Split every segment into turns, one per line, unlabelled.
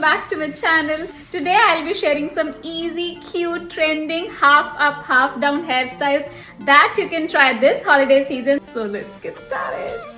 back to my channel. Today I'll be sharing some easy, cute, trending, half up, half down hairstyles that you can try this holiday season. So let's get started.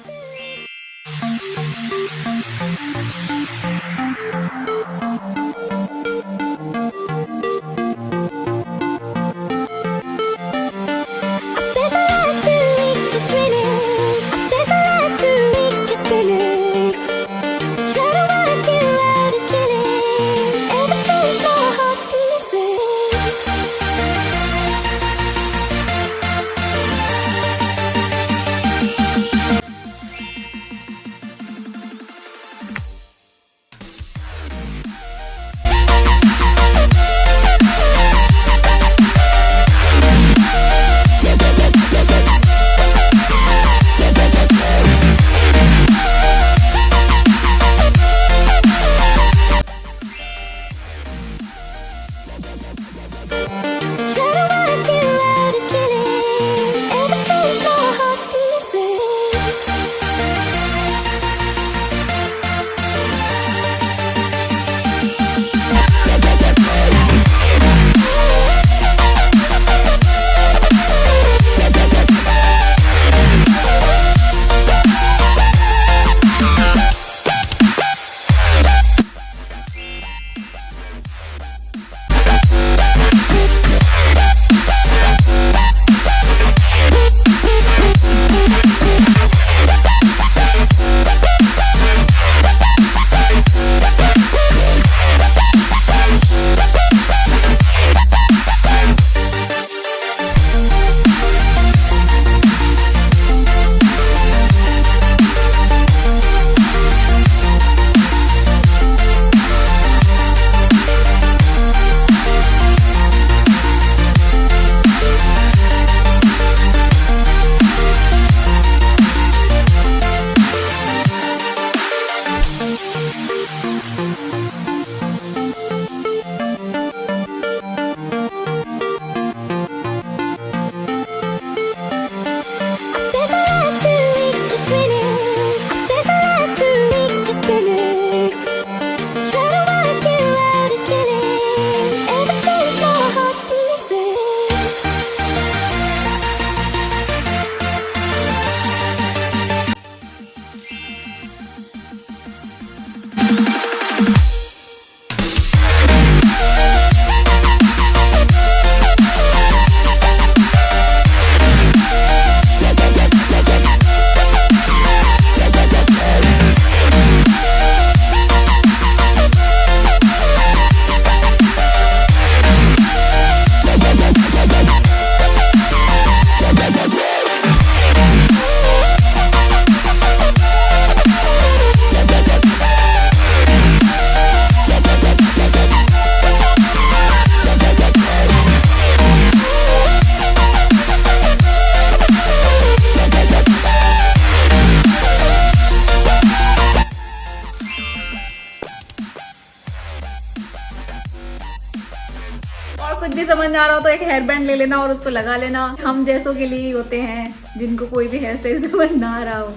और कुछ भी समझ ना आ रहा हो तो एक हेयर बैंड ले लेना और उसको लगा लेना। हम जैसों के लिए ही होते हैं जिनको कोई भी हेयर स्टाइल समझ ना आ रहा हो।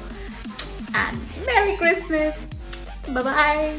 And merry Christmas, bye bye.